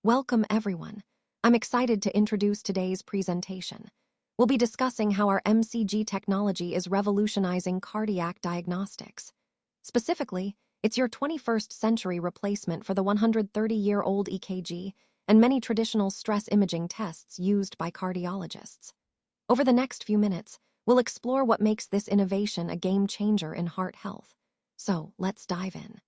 Welcome, everyone. I'm excited to introduce today's presentation. We'll be discussing how our MCG technology is revolutionizing cardiac diagnostics. Specifically, it's your 21st century replacement for the 130-year-old EKG and many traditional stress imaging tests used by cardiologists. Over the next few minutes, we'll explore what makes this innovation a game changer in heart health. So, let's dive in.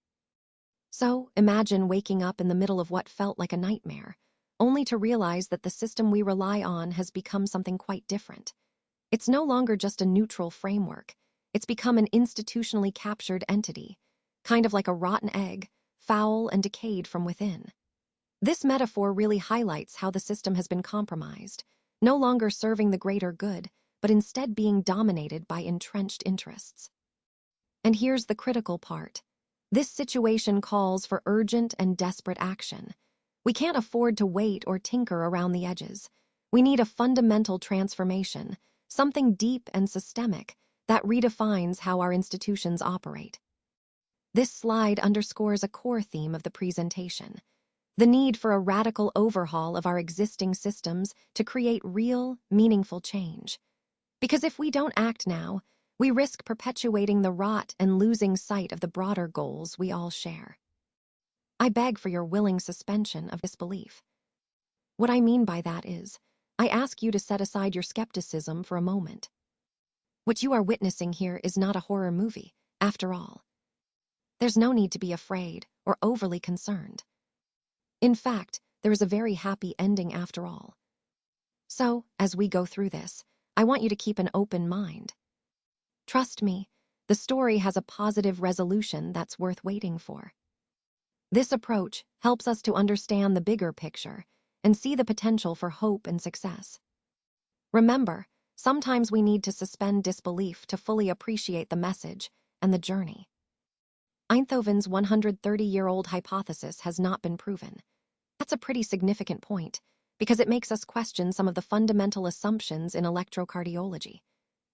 So, imagine waking up in the middle of what felt like a nightmare, only to realize that the system we rely on has become something quite different. It's no longer just a neutral framework. It's become an institutionally captured entity, kind of like a rotten egg, foul and decayed from within. This metaphor really highlights how the system has been compromised, no longer serving the greater good, but instead being dominated by entrenched interests. And here's the critical part. This situation calls for urgent and desperate action. We can't afford to wait or tinker around the edges. We need a fundamental transformation, something deep and systemic that redefines how our institutions operate. This slide underscores a core theme of the presentation: the need for a radical overhaul of our existing systems to create real, meaningful change. Because if we don't act now, we risk perpetuating the rot and losing sight of the broader goals we all share. I beg for your willing suspension of disbelief. What I mean by that is, I ask you to set aside your skepticism for a moment. What you are witnessing here is not a horror movie, after all. There's no need to be afraid or overly concerned. In fact, there is a very happy ending after all. So, as we go through this, I want you to keep an open mind. Trust me, the story has a positive resolution that's worth waiting for. This approach helps us to understand the bigger picture and see the potential for hope and success. Remember, sometimes we need to suspend disbelief to fully appreciate the message and the journey. Einthoven's 130-year-old hypothesis has not been proven. That's a pretty significant point, because it makes us question some of the fundamental assumptions in electrocardiology.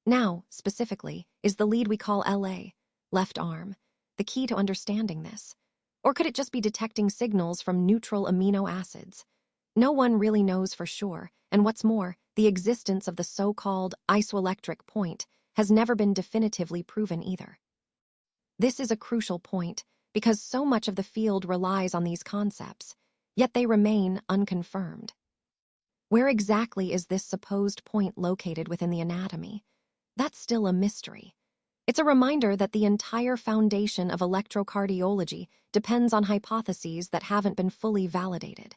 Now, specifically, is the lead we call LA, left arm, the key to understanding this? Or could it just be detecting signals from neutral amino acids? No one really knows for sure, and what's more, the existence of the so-called isoelectric point has never been definitively proven either. This is a crucial point because so much of the field relies on these concepts, yet they remain unconfirmed. Where exactly is this supposed point located within the anatomy? That's still a mystery. It's a reminder that the entire foundation of electrocardiology depends on hypotheses that haven't been fully validated.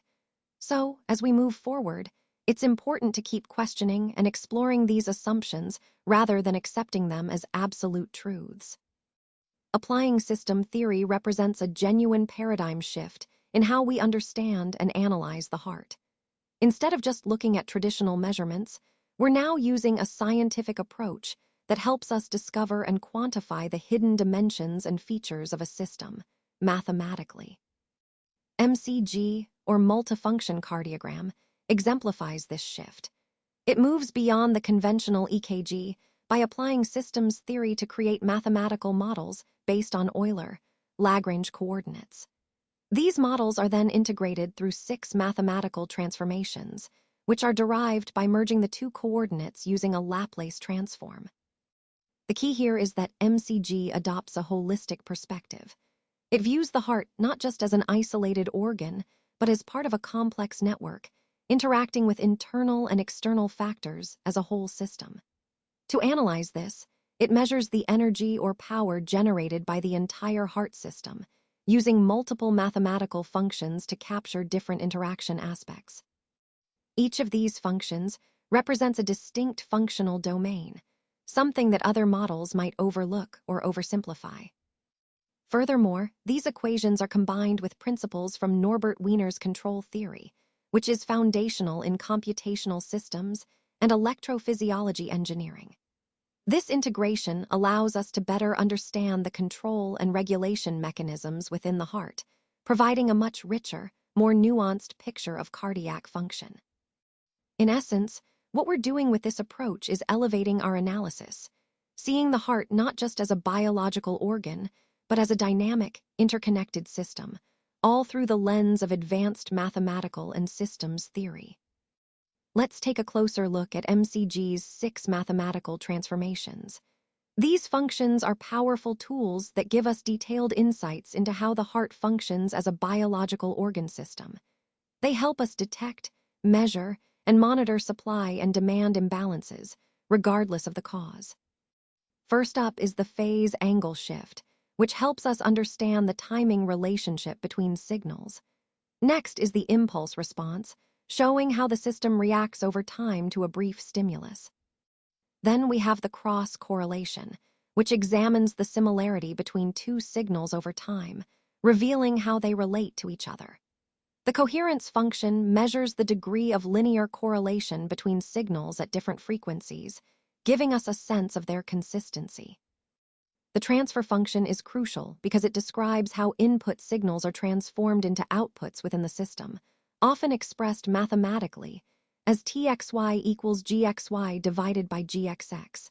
So, as we move forward, it's important to keep questioning and exploring these assumptions rather than accepting them as absolute truths. Applying system theory represents a genuine paradigm shift in how we understand and analyze the heart. Instead of just looking at traditional measurements, we're now using a scientific approach that helps us discover and quantify the hidden dimensions and features of a system, mathematically. MCG, or multifunction cardiogram, exemplifies this shift. It moves beyond the conventional EKG by applying systems theory to create mathematical models based on Euler, Lagrange coordinates. These models are then integrated through 6 mathematical transformations, which are derived by merging the 2 coordinates using a Laplace transform. The key here is that MCG adopts a holistic perspective. It views the heart not just as an isolated organ, but as part of a complex network, interacting with internal and external factors as a whole system. To analyze this, it measures the energy or power generated by the entire heart system, using multiple mathematical functions to capture different interaction aspects. Each of these functions represents a distinct functional domain, something that other models might overlook or oversimplify. Furthermore, these equations are combined with principles from Norbert Wiener's control theory, which is foundational in computational systems and electrophysiology engineering. This integration allows us to better understand the control and regulation mechanisms within the heart, providing a much richer, more nuanced picture of cardiac function. In essence, what we're doing with this approach is elevating our analysis, seeing the heart not just as a biological organ, but as a dynamic, interconnected system, all through the lens of advanced mathematical and systems theory. Let's take a closer look at MCG's 6 mathematical transformations. These functions are powerful tools that give us detailed insights into how the heart functions as a biological organ system. They help us detect, measure, and monitor supply and demand imbalances, regardless of the cause. First up is the phase angle shift, which helps us understand the timing relationship between signals. Next is the impulse response, showing how the system reacts over time to a brief stimulus. Then we have the cross correlation, which examines the similarity between two signals over time, revealing how they relate to each other. The coherence function measures the degree of linear correlation between signals at different frequencies, giving us a sense of their consistency. The transfer function is crucial because it describes how input signals are transformed into outputs within the system, often expressed mathematically as Txy equals Gxy divided by Gxx.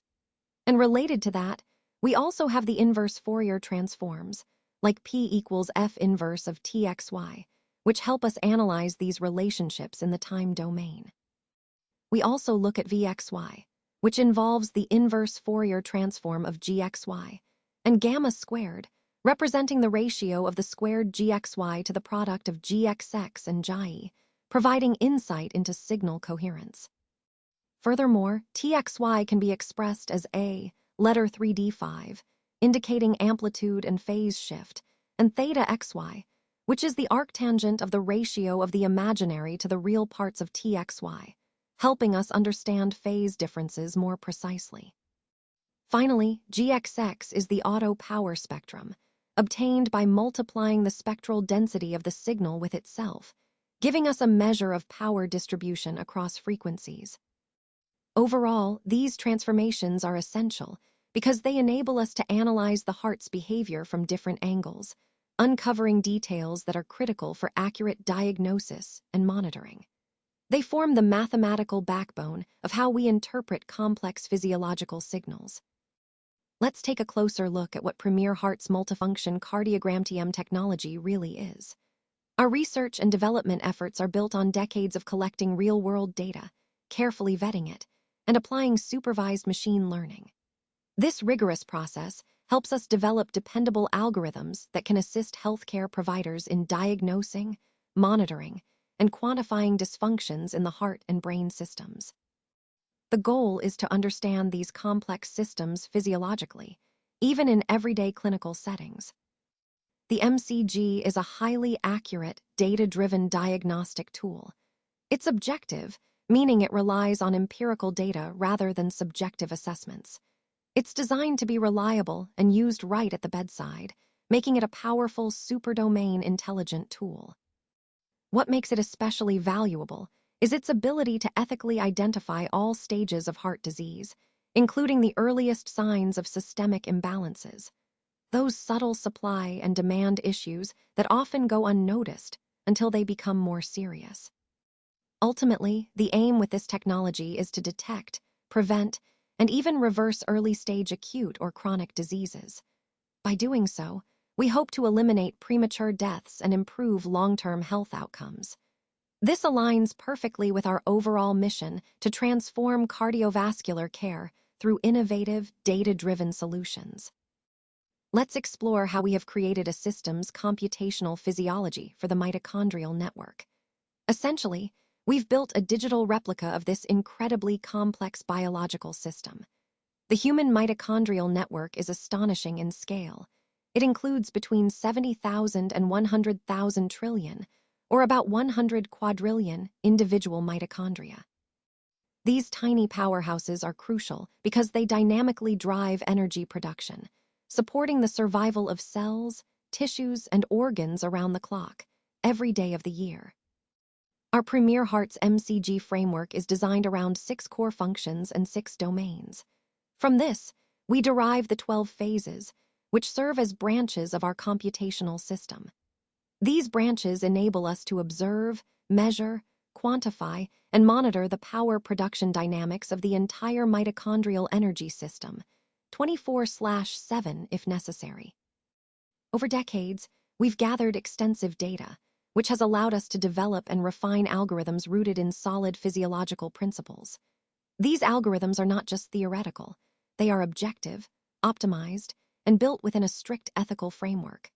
And related to that, we also have the inverse Fourier transforms, like P equals F inverse of Txy, which help us analyze these relationships in the time domain. We also look at Vxy, which involves the inverse Fourier transform of Gxy, and gamma squared, representing the ratio of the squared Gxy to the product of Gxx and Xi, providing insight into signal coherence. Furthermore, Txy can be expressed as A, letter 3d5, indicating amplitude and phase shift, and theta xy, which is the arctangent of the ratio of the imaginary to the real parts of Txy, helping us understand phase differences more precisely. Finally, Gxx is the auto power spectrum, obtained by multiplying the spectral density of the signal with itself, giving us a measure of power distribution across frequencies. Overall, these transformations are essential because they enable us to analyze the heart's behavior from different angles, uncovering details that are critical for accurate diagnosis and monitoring. They form the mathematical backbone of how we interpret complex physiological signals. Let's take a closer look at what Premier Heart's multifunction cardiogram TM technology really is. Our research and development efforts are built on decades of collecting real-world data, carefully vetting it, and applying supervised machine learning. This rigorous process helps us develop dependable algorithms that can assist healthcare providers in diagnosing, monitoring, and quantifying dysfunctions in the heart and brain systems. The goal is to understand these complex systems physiologically, even in everyday clinical settings. The MCG is a highly accurate, data-driven diagnostic tool. It's objective, meaning it relies on empirical data rather than subjective assessments. It's designed to be reliable and used right at the bedside, making it a powerful superdomain intelligent tool. What makes it especially valuable is its ability to ethically identify all stages of heart disease, including the earliest signs of systemic imbalances, those subtle supply and demand issues that often go unnoticed until they become more serious. Ultimately, the aim with this technology is to detect, prevent, and even reverse early-stage acute or chronic diseases. By doing so, we hope to eliminate premature deaths and improve long-term health outcomes. This aligns perfectly with our overall mission to transform cardiovascular care through innovative, data-driven solutions. Let's explore how we have created a system's computational physiology for the mitochondrial network. Essentially, we've built a digital replica of this incredibly complex biological system. The human mitochondrial network is astonishing in scale. It includes between 70,000 and 100,000 trillion, or about 100 quadrillion, individual mitochondria. These tiny powerhouses are crucial because they dynamically drive energy production, supporting the survival of cells, tissues, and organs around the clock, every day of the year. Our Premier Heart's MCG framework is designed around 6 core functions and 6 domains. From this, we derive the 12 phases, which serve as branches of our computational system. These branches enable us to observe, measure, quantify, and monitor the power production dynamics of the entire mitochondrial energy system, 24/7 if necessary. Over decades, We've gathered extensive data, which has allowed us to develop and refine algorithms rooted in solid physiological principles. These algorithms are not just theoretical, they are objective, optimized, and built within a strict ethical framework.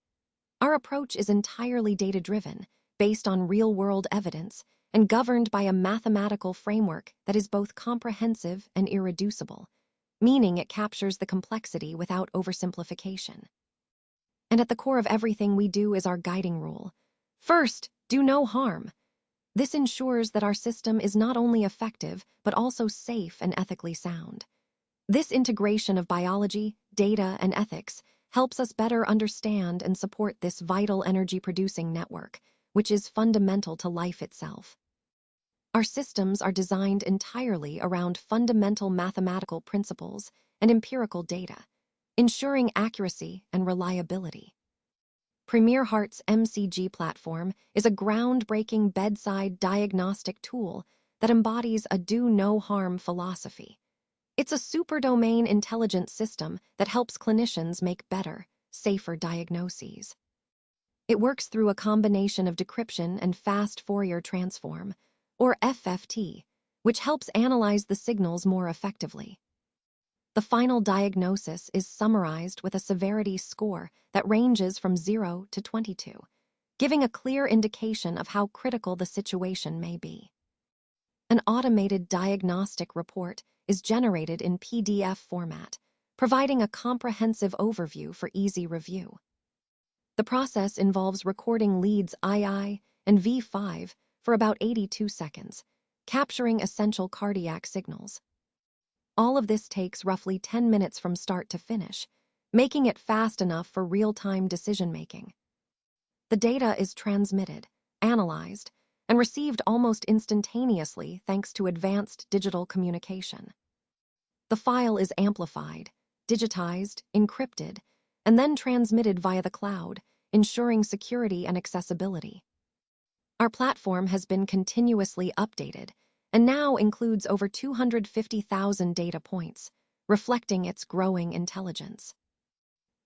Our approach is entirely data-driven, based on real-world evidence, and governed by a mathematical framework that is both comprehensive and irreducible, meaning it captures the complexity without oversimplification. And at the core of everything we do is our guiding rule. First, do no harm. This ensures that our system is not only effective, but also safe and ethically sound. This integration of biology, data, and ethics helps us better understand and support this vital energy-producing network, which is fundamental to life itself. Our systems are designed entirely around fundamental mathematical principles and empirical data, ensuring accuracy and reliability. Premier Heart's MCG platform is a groundbreaking bedside diagnostic tool that embodies a do-no-harm philosophy. It's a superdomain intelligence system that helps clinicians make better, safer diagnoses. It works through a combination of decryption and fast Fourier transform, or FFT, which helps analyze the signals more effectively. The final diagnosis is summarized with a severity score that ranges from 0 to 22, giving a clear indication of how critical the situation may be. An automated diagnostic report is generated in PDF format, providing a comprehensive overview for easy review. The process involves recording leads II and V5 for about 82 seconds, capturing essential cardiac signals. All of this takes roughly 10 minutes from start to finish, making it fast enough for real-time decision-making. The data is transmitted, analyzed, and received almost instantaneously thanks to advanced digital communication. The file is amplified, digitized, encrypted, and then transmitted via the cloud, ensuring security and accessibility. Our platform has been continuously updated and now includes over 250,000 data points, reflecting its growing intelligence.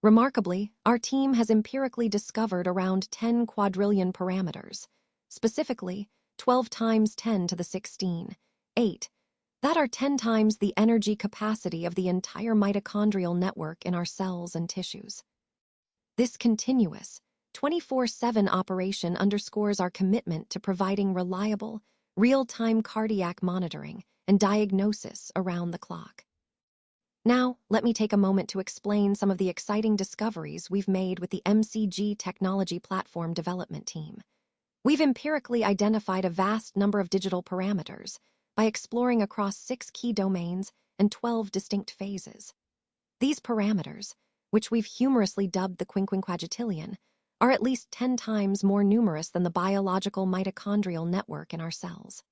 Remarkably, our team has empirically discovered around 10 quadrillion parameters, specifically 12 times 10 to the 16, 8, that are 10 times the energy capacity of the entire mitochondrial network in our cells and tissues. This continuous, 24/7 operation underscores our commitment to providing reliable, real-time cardiac monitoring and diagnosis around the clock. Now, let me take a moment to explain some of the exciting discoveries we've made with the MCG technology platform development team. We've empirically identified a vast number of digital parameters by exploring across 6 key domains and 12 distinct phases. These parameters, which we've humorously dubbed the quinquagitillion, are at least 10 times more numerous than the biological mitochondrial network in our cells.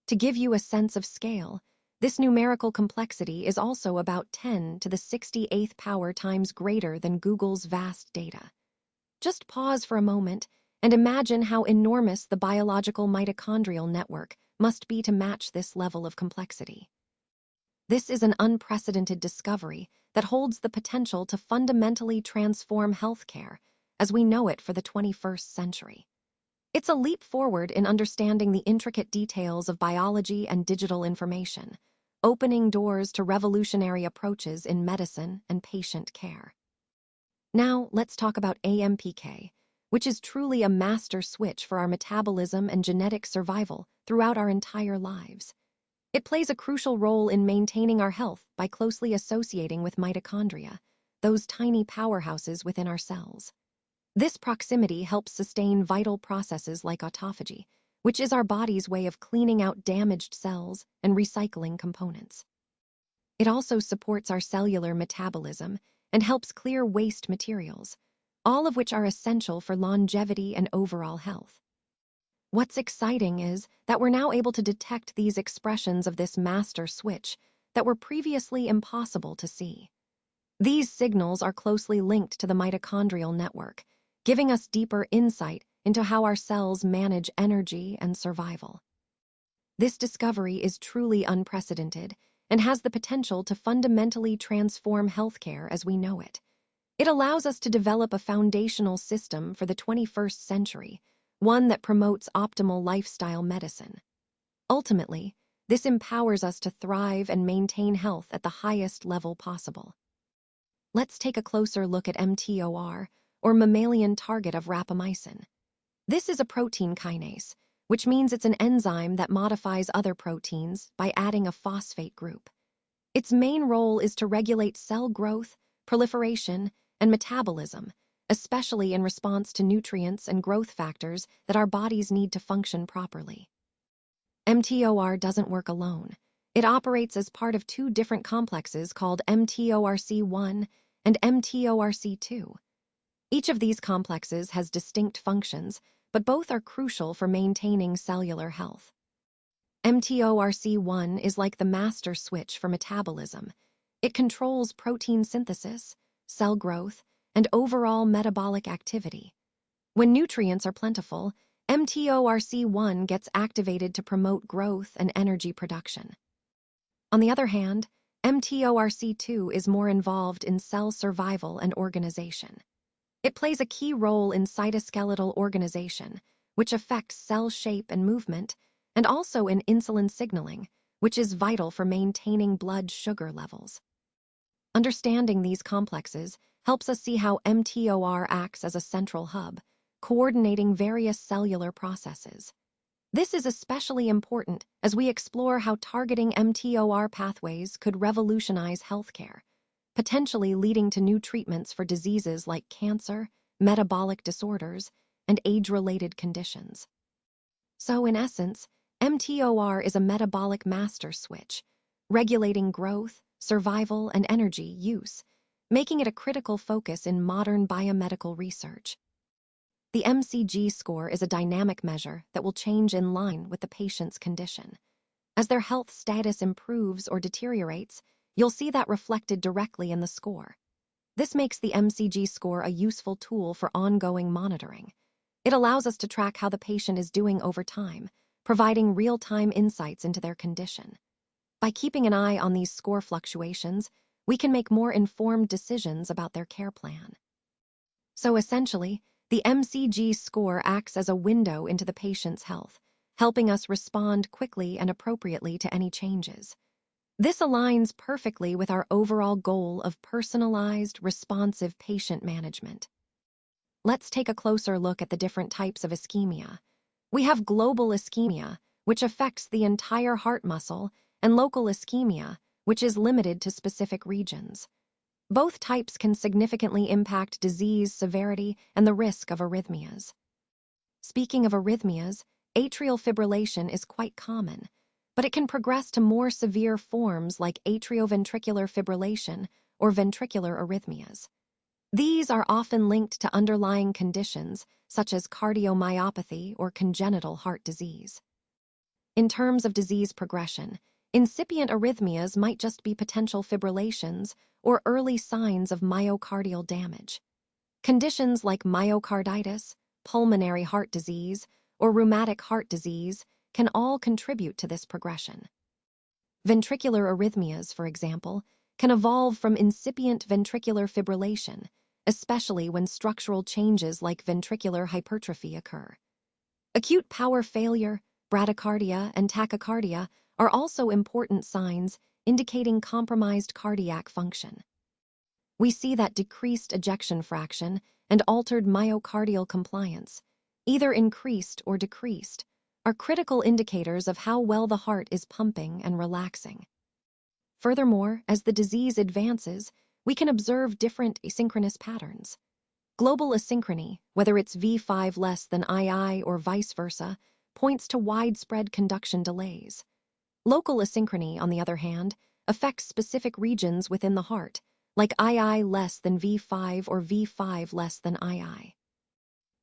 To give you a sense of scale, this numerical complexity is also about 10 to the 68th power times greater than Google's vast data. Just pause for a moment and imagine how enormous the biological mitochondrial network must be to match this level of complexity. This is an unprecedented discovery that holds the potential to fundamentally transform healthcare as we know it for the 21st century. It's a leap forward in understanding the intricate details of biology and digital information, opening doors to revolutionary approaches in medicine and patient care. Now, let's talk about AMPK, which is truly a master switch for our metabolism and genetic survival throughout our entire lives. It plays a crucial role in maintaining our health by closely associating with mitochondria, those tiny powerhouses within our cells. This proximity helps sustain vital processes like autophagy, which is our body's way of cleaning out damaged cells and recycling components. It also supports our cellular metabolism and helps clear waste materials, all of which are essential for longevity and overall health. What's exciting is that we're now able to detect these expressions of this master switch that were previously impossible to see. These signals are closely linked to the mitochondrial network, giving us deeper insight into how our cells manage energy and survival. This discovery is truly unprecedented and has the potential to fundamentally transform healthcare as we know it. It allows us to develop a foundational system for the 21st century, one that promotes optimal lifestyle medicine. Ultimately, this empowers us to thrive and maintain health at the highest level possible. Let's take a closer look at mTOR, or mammalian target of rapamycin. This is a protein kinase, which means it's an enzyme that modifies other proteins by adding a phosphate group. Its main role is to regulate cell growth, proliferation, and metabolism, especially in response to nutrients and growth factors that our bodies need to function properly. mTOR doesn't work alone. It operates as part of two different complexes called mTORC1 and mTORC2. Each of these complexes has distinct functions, but both are crucial for maintaining cellular health. mTORC1 is like the master switch for metabolism. It controls protein synthesis, cell growth, and overall metabolic activity. When nutrients are plentiful, mTORC1 gets activated to promote growth and energy production. On the other hand, mTORC2 is more involved in cell survival and organization. It plays a key role in cytoskeletal organization, which affects cell shape and movement, and also in insulin signaling, which is vital for maintaining blood sugar levels. Understanding these complexes helps us see how mTOR acts as a central hub, coordinating various cellular processes. This is especially important as we explore how targeting mTOR pathways could revolutionize healthcare, potentially leading to new treatments for diseases like cancer, metabolic disorders, and age-related conditions. So, in essence, mTOR is a metabolic master switch, regulating growth, survival, and energy use, making it a critical focus in modern biomedical research. The MCG score is a dynamic measure that will change in line with the patient's condition. As their health status improves or deteriorates, you'll see that reflected directly in the score. This makes the MCG score a useful tool for ongoing monitoring. It allows us to track how the patient is doing over time, providing real-time insights into their condition. By keeping an eye on these score fluctuations, we can make more informed decisions about their care plan. So essentially, the MCG score acts as a window into the patient's health, helping us respond quickly and appropriately to any changes. This aligns perfectly with our overall goal of personalized, responsive patient management. Let's take a closer look at the different types of ischemia. We have global ischemia, which affects the entire heart muscle, and local ischemia, which is limited to specific regions. Both types can significantly impact disease severity and the risk of arrhythmias. Speaking of arrhythmias, atrial fibrillation is quite common, but it can progress to more severe forms like atrioventricular fibrillation or ventricular arrhythmias. These are often linked to underlying conditions such as cardiomyopathy or congenital heart disease. In terms of disease progression, incipient arrhythmias might just be potential fibrillations or early signs of myocardial damage. Conditions like myocarditis, pulmonary heart disease, or rheumatic heart disease can all contribute to this progression. Ventricular arrhythmias, for example, can evolve from incipient ventricular fibrillation, especially when structural changes like ventricular hypertrophy occur. Acute power failure, bradycardia, and tachycardia are also important signs indicating compromised cardiac function. We see that decreased ejection fraction and altered myocardial compliance, either increased or decreased, are critical indicators of how well the heart is pumping and relaxing. Furthermore, as the disease advances, we can observe different asynchronous patterns. Global asynchrony, whether it's V5 less than II or vice versa, points to widespread conduction delays. Local asynchrony, on the other hand, affects specific regions within the heart, like II less than V5 or V5 less than II.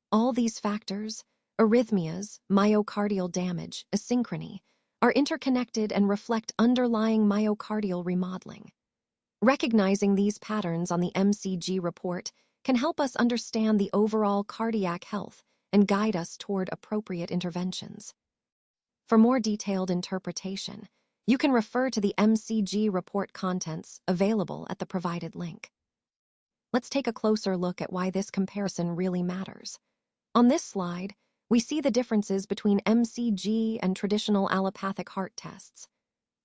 All these factors, arrhythmias, myocardial damage, asynchrony, are interconnected and reflect underlying myocardial remodeling. Recognizing these patterns on the MCG report can help us understand the overall cardiac health and guide us toward appropriate interventions. For more detailed interpretation, you can refer to the MCG report contents available at the provided link. let's take a closer look at why this comparison really matters. On this slide, we see the differences between MCG and traditional allopathic heart tests.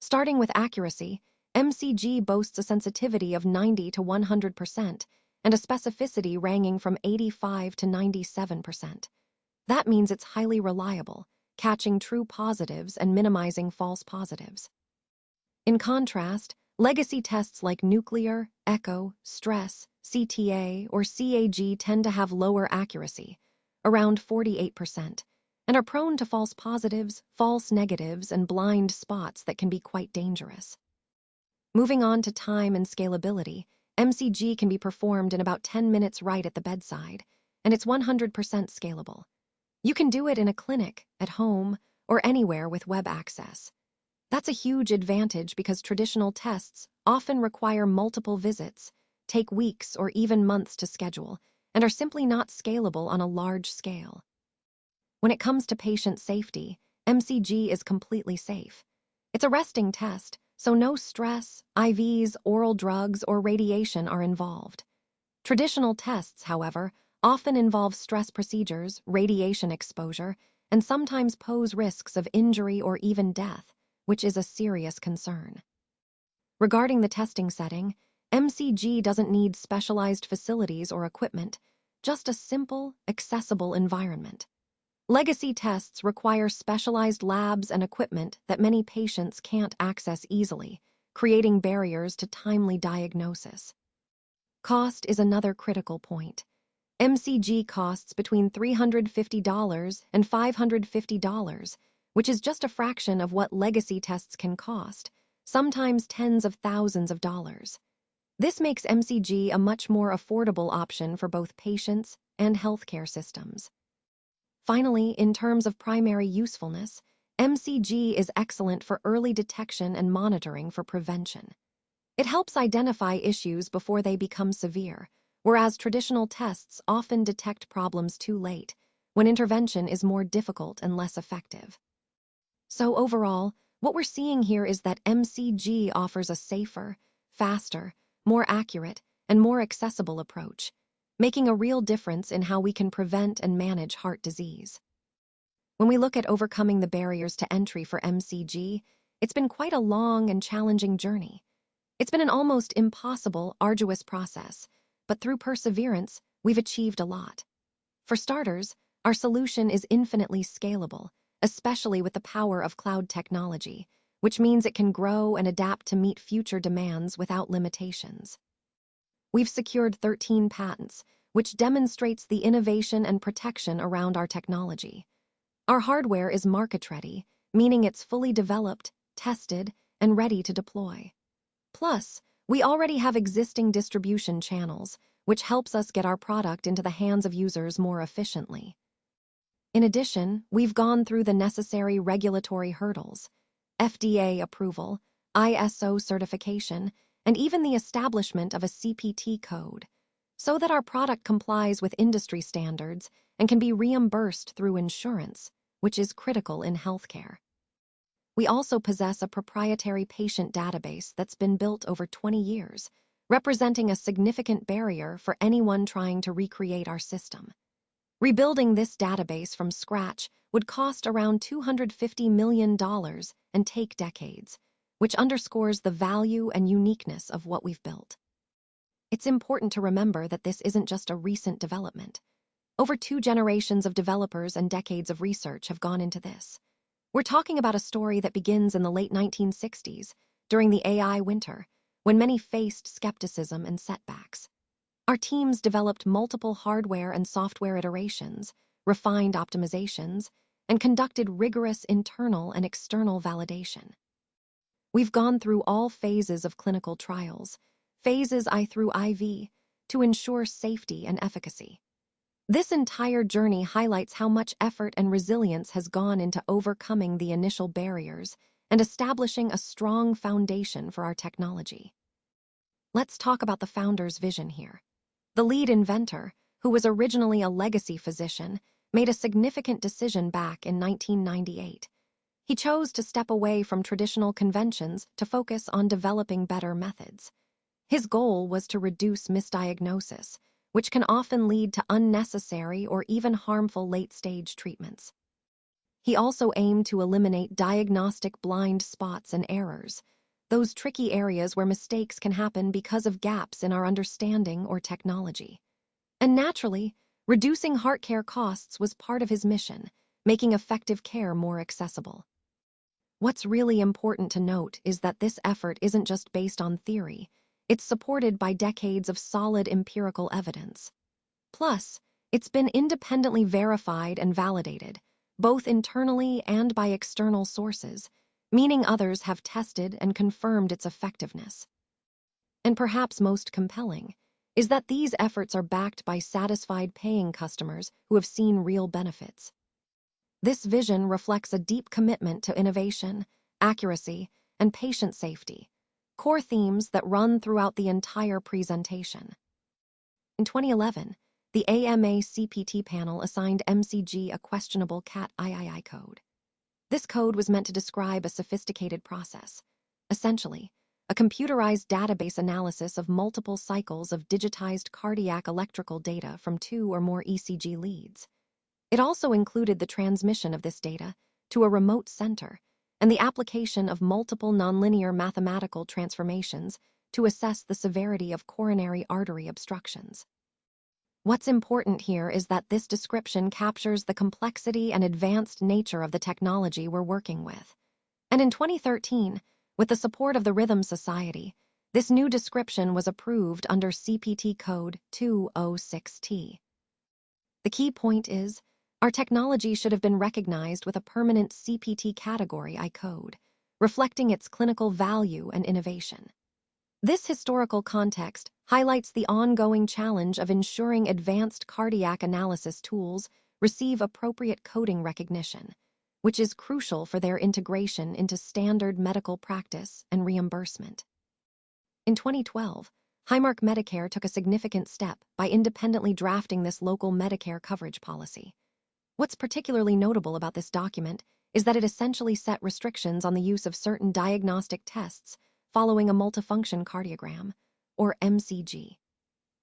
Starting with accuracy, MCG boasts a sensitivity of 90 to 100% and a specificity ranging from 85 to 97%. That means it's highly reliable, catching true positives and minimizing false positives. In contrast, legacy tests like nuclear, echo, stress, CTA, or CAG tend to have lower accuracy, around 48%, and are prone to false positives, false negatives, and blind spots that can be quite dangerous. Moving on to time and scalability, MCG can be performed in about 10 minutes right at the bedside, and it's 100% scalable. You can do it in a clinic, at home, or anywhere with web access. That's a huge advantage because traditional tests often require multiple visits, take weeks or even months to schedule, and are simply not scalable on a large scale. When it comes to patient safety, MCG is completely safe. It's a resting test, so no stress, IVs, oral drugs, or radiation are involved. Traditional tests, however, often involve stress procedures, radiation exposure, and sometimes pose risks of injury or even death, which is a serious concern. Regarding the testing setting, MCG doesn't need specialized facilities or equipment, just a simple, accessible environment. Legacy tests require specialized labs and equipment that many patients can't access easily, creating barriers to timely diagnosis. Cost is another critical point. MCG costs between $350 and $550, which is just a fraction of what legacy tests can cost, sometimes tens of thousands of dollars. This makes MCG a much more affordable option for both patients and healthcare systems. Finally, in terms of primary usefulness, MCG is excellent for early detection and monitoring for prevention. It helps identify issues before they become severe, whereas traditional tests often detect problems too late, when intervention is more difficult and less effective. So overall, what we're seeing here is that MCG offers a safer, faster, more accurate, and more accessible approach, making a real difference in how we can prevent and manage heart disease. When we look at overcoming the barriers to entry for MCG, it's been quite a long and challenging journey. It's been an almost impossible, arduous process, but through perseverance, we've achieved a lot. For starters, our solution is infinitely scalable, especially with the power of cloud technology, which means it can grow and adapt to meet future demands without limitations. We've secured 13 patents, which demonstrates the innovation and protection around our technology. Our hardware is market-ready, meaning it's fully developed, tested, and ready to deploy. Plus, we already have existing distribution channels, which helps us get our product into the hands of users more efficiently. In addition, we've gone through the necessary regulatory hurdles: FDA approval, ISO certification, and even the establishment of a CPT code, so that our product complies with industry standards and can be reimbursed through insurance, which is critical in healthcare. We also possess a proprietary patient database that's been built over 20 years, representing a significant barrier for anyone trying to recreate our system. Rebuilding this database from scratch would cost around $250 million and take decades, which underscores the value and uniqueness of what we've built. It's important to remember that this isn't just a recent development. Over 2 generations of developers and decades of research have gone into this. We're talking about a story that begins in the late 1960s, during the AI winter, when many faced skepticism and setbacks. Our teams developed multiple hardware and software iterations, refined optimizations, and conducted rigorous internal and external validation. We've gone through all phases of clinical trials, phases I through IV, to ensure safety and efficacy. This entire journey highlights how much effort and resilience has gone into overcoming the initial barriers and establishing a strong foundation for our technology. Let's talk about the founder's vision here. The lead inventor, who was originally a legacy physician, made a significant decision back in 1998. He chose to step away from traditional conventions to focus on developing better methods. His goal was to reduce misdiagnosis, which can often lead to unnecessary or even harmful late-stage treatments. He also aimed to eliminate diagnostic blind spots and errors, those tricky areas where mistakes can happen because of gaps in our understanding or technology. And naturally, reducing heart care costs was part of his mission, making effective care more accessible. What's really important to note is that this effort isn't just based on theory, it's supported by decades of solid empirical evidence. Plus, it's been independently verified and validated, both internally and by external sources, meaning others have tested and confirmed its effectiveness. And perhaps most compelling is that these efforts are backed by satisfied paying customers who have seen real benefits. This vision reflects a deep commitment to innovation, accuracy, and patient safety, core themes that run throughout the entire presentation. In 2011, the AMA CPT panel assigned MCG a questionable Cat III code. This code was meant to describe a sophisticated process, essentially, a computerized database analysis of multiple cycles of digitized cardiac electrical data from 2 or more ECG leads. It also included the transmission of this data to a remote center and the application of multiple nonlinear mathematical transformations to assess the severity of coronary artery obstructions. What's important here is that this description captures the complexity and advanced nature of the technology we're working with. And in 2013, with the support of the Rhythm Society, this new description was approved under CPT code 206T. The key point is, our technology should have been recognized with a permanent CPT category I code, reflecting its clinical value and innovation. This historical context highlights the ongoing challenge of ensuring advanced cardiac analysis tools receive appropriate coding recognition, which is crucial for their integration into standard medical practice and reimbursement. In 2012, Highmark Medicare took a significant step by independently drafting this local Medicare coverage policy. What's particularly notable about this document is that it essentially set restrictions on the use of certain diagnostic tests following a multifunction cardiogram, or MCG.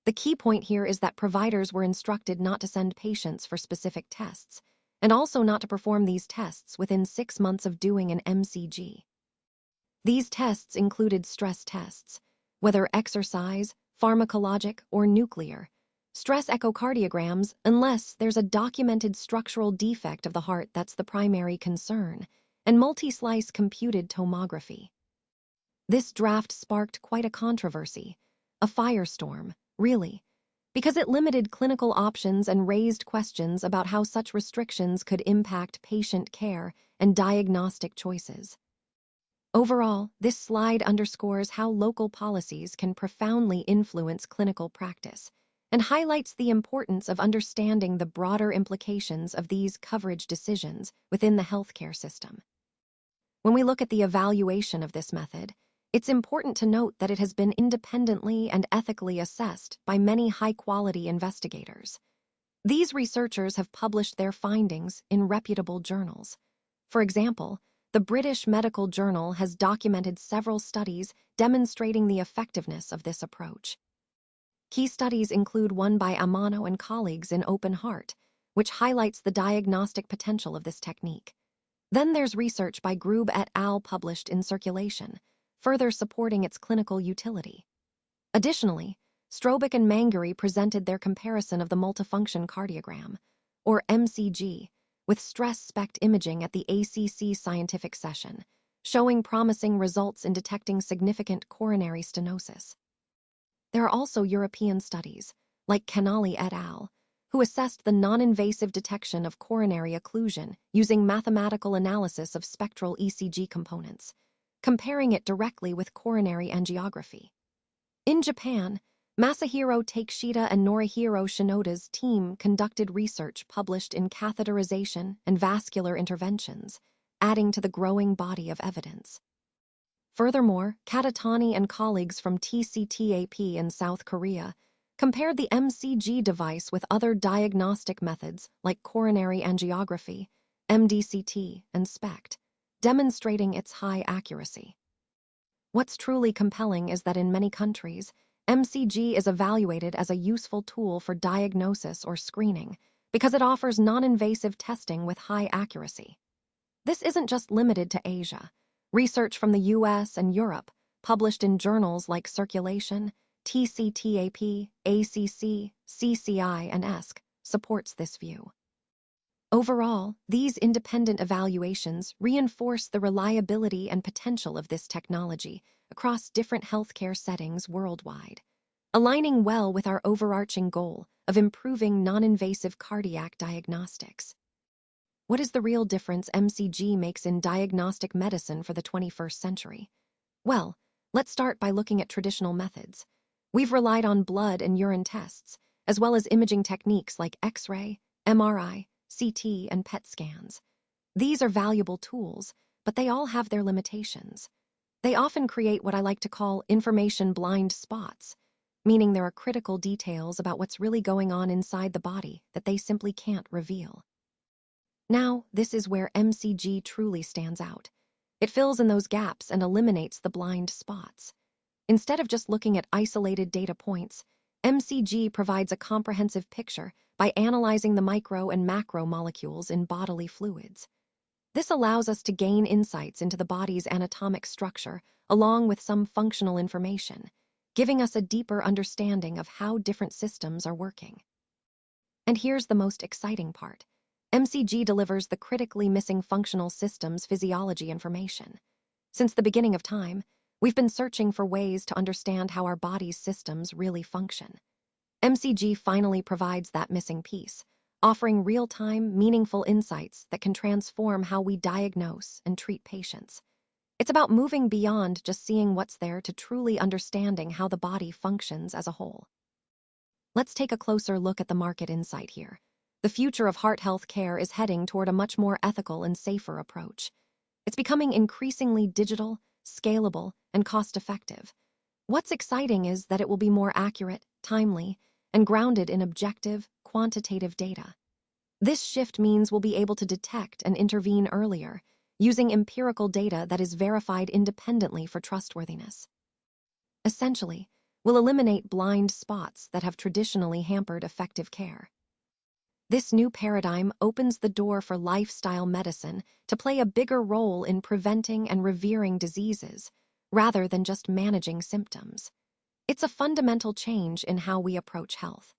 The key point here is that providers were instructed not to send patients for specific tests, and also not to perform these tests within 6 months of doing an MCG. These tests included stress tests, whether exercise, pharmacologic, or nuclear, stress echocardiograms unless there's a documented structural defect of the heart that's the primary concern, and multi-slice computed tomography. This draft sparked quite a controversy, a firestorm, really, because it limited clinical options and raised questions about how such restrictions could impact patient care and diagnostic choices. Overall, this slide underscores how local policies can profoundly influence clinical practice and highlights the importance of understanding the broader implications of these coverage decisions within the healthcare system. When we look at the evaluation of this method, it's important to note that it has been independently and ethically assessed by many high-quality investigators. These researchers have published their findings in reputable journals. For example, the British Medical Journal has documented several studies demonstrating the effectiveness of this approach. Key studies include one by Amano and colleagues in Open Heart, which highlights the diagnostic potential of this technique. Then there's research by Grube et al. Published in Circulation, further supporting its clinical utility. Additionally, Strobik and Mangary presented their comparison of the multifunction cardiogram, or MCG, with stress SPECT imaging at the ACC scientific session, showing promising results in detecting significant coronary stenosis. There are also European studies, like Canali et al., who assessed the non-invasive detection of coronary occlusion using mathematical analysis of spectral ECG components, comparing it directly with coronary angiography. In Japan, Masahiro Takeshita and Norihiro Shinoda's team conducted research published in Catheterization and Vascular Interventions, adding to the growing body of evidence. Furthermore, Katatani and colleagues from TCTAP in South Korea compared the MCG device with other diagnostic methods like coronary angiography, MDCT, and SPECT, demonstrating its high accuracy. What's truly compelling is that in many countries, MCG is evaluated as a useful tool for diagnosis or screening because it offers non-invasive testing with high accuracy. This isn't just limited to Asia. Research from the US and Europe, published in journals like Circulation, TCTAP, ACC, CCI, and ESC, supports this view. Overall, these independent evaluations reinforce the reliability and potential of this technology across different healthcare settings worldwide, aligning well with our overarching goal of improving non-invasive cardiac diagnostics. What is the real difference MCG makes in diagnostic medicine for the 21st century? Well, let's start by looking at traditional methods. We've relied on blood and urine tests, as well as imaging techniques like X-ray, MRI, CT, and PET scans. These are valuable tools, but they all have their limitations. They often create what I like to call information blind spots, meaning there are critical details about what's really going on inside the body that they simply can't reveal. Now, this is where MCG truly stands out. It fills in those gaps and eliminates the blind spots. Instead of just looking at isolated data points, MCG provides a comprehensive picture by analyzing the micro and macro molecules in bodily fluids. This allows us to gain insights into the body's anatomic structure along with some functional information, giving us a deeper understanding of how different systems are working. And here's the most exciting part. MCG delivers the critically missing functional systems physiology information. Since the beginning of time, we've been searching for ways to understand how our body's systems really function. MCG finally provides that missing piece, offering real-time, meaningful insights that can transform how we diagnose and treat patients. It's about moving beyond just seeing what's there to truly understanding how the body functions as a whole. Let's take a closer look at the market insight here. The future of heart health care is heading toward a much more ethical and safer approach. It's becoming increasingly digital, scalable, and cost-effective. What's exciting is that it will be more accurate, timely, and grounded in objective, quantitative data. This shift means we'll be able to detect and intervene earlier, using empirical data that is verified independently for trustworthiness. Essentially, we'll eliminate blind spots that have traditionally hampered effective care. This new paradigm opens the door for lifestyle medicine to play a bigger role in preventing and reversing diseases, rather than just managing symptoms. It's a fundamental change in how we approach health.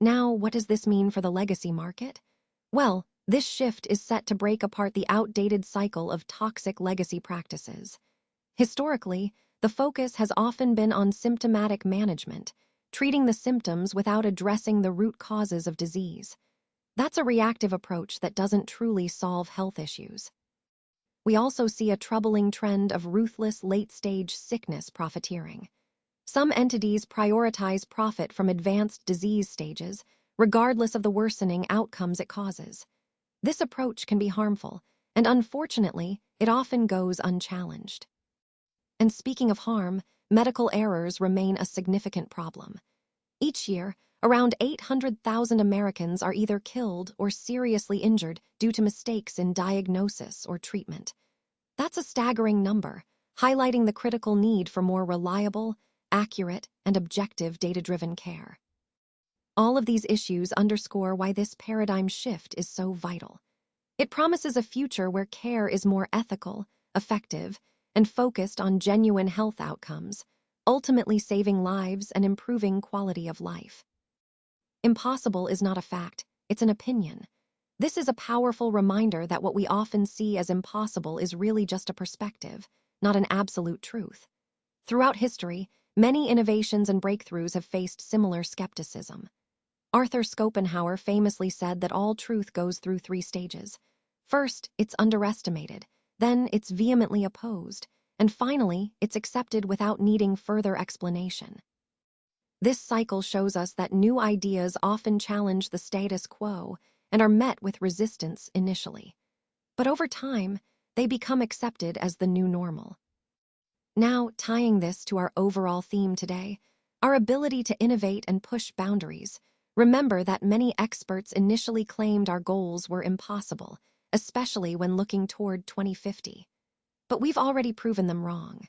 Now, what does this mean for the legacy market? Well, this shift is set to break apart the outdated cycle of toxic legacy practices. Historically, the focus has often been on symptomatic management, treating the symptoms without addressing the root causes of disease. That's a reactive approach that doesn't truly solve health issues. We also see a troubling trend of ruthless late-stage sickness profiteering. Some entities prioritize profit from advanced disease stages, regardless of the worsening outcomes it causes. This approach can be harmful, and unfortunately, it often goes unchallenged. And speaking of harm, medical errors remain a significant problem. Each year, around 800,000 Americans are either killed or seriously injured due to mistakes in diagnosis or treatment. That's a staggering number, highlighting the critical need for more reliable, accurate, and objective data-driven care. All of these issues underscore why this paradigm shift is so vital. It promises a future where care is more ethical, effective, and focused on genuine health outcomes, ultimately saving lives and improving quality of life. Impossible is not a fact, it's an opinion. This is a powerful reminder that what we often see as impossible is really just a perspective, not an absolute truth. Throughout history, many innovations and breakthroughs have faced similar skepticism. Arthur Schopenhauer famously said that all truth goes through 3 stages. First, it's underestimated, then it's vehemently opposed, and finally, it's accepted without needing further explanation. This cycle shows us that new ideas often challenge the status quo and are met with resistance initially. But over time, they become accepted as the new normal. Now, tying this to our overall theme today, our ability to innovate and push boundaries, remember that many experts initially claimed our goals were impossible, especially when looking toward 2050. But we've already proven them wrong.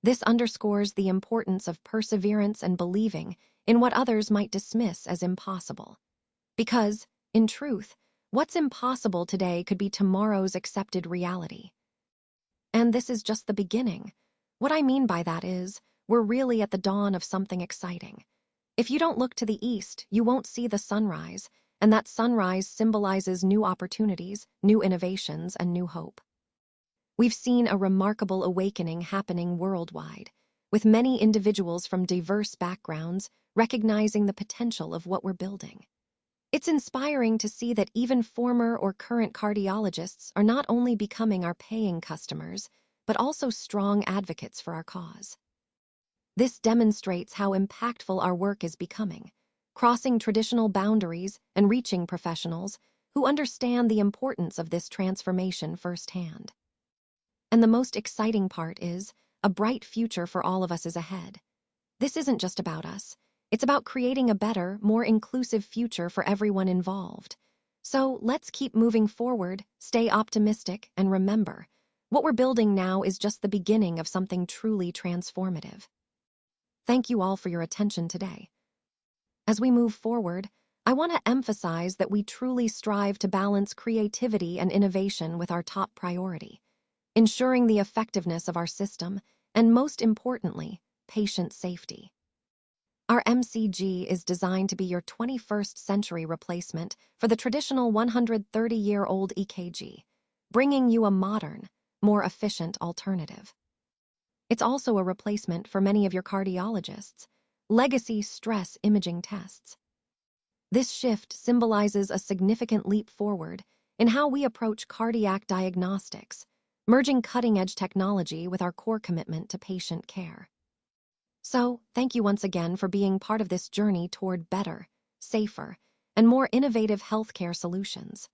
This underscores the importance of perseverance and believing in what others might dismiss as impossible. Because, in truth, what's impossible today could be tomorrow's accepted reality. And this is just the beginning. What I mean by that is, we're really at the dawn of something exciting. If you don't look to the east, you won't see the sunrise, and that sunrise symbolizes new opportunities, new innovations, and new hope. We've seen a remarkable awakening happening worldwide, with many individuals from diverse backgrounds recognizing the potential of what we're building. It's inspiring to see that even former or current cardiologists are not only becoming our paying customers, but also strong advocates for our cause. This demonstrates how impactful our work is becoming, crossing traditional boundaries and reaching professionals who understand the importance of this transformation firsthand. And the most exciting part is, a bright future for all of us is ahead. This isn't just about us. It's about creating a better, more inclusive future for everyone involved. So let's keep moving forward, stay optimistic, and remember, what we're building now is just the beginning of something truly transformative. Thank you all for your attention today. As we move forward, I want to emphasize that we truly strive to balance creativity and innovation with our top priority, ensuring the effectiveness of our system, and most importantly, patient safety. Our MCG is designed to be your 21st century replacement for the traditional 130-year-old EKG, bringing you a modern, more efficient alternative. It's also a replacement for many of your cardiologists' legacy stress imaging tests. This shift symbolizes a significant leap forward in how we approach cardiac diagnostics, merging cutting-edge technology with our core commitment to patient care. So, thank you once again for being part of this journey toward better, safer, and more innovative healthcare solutions.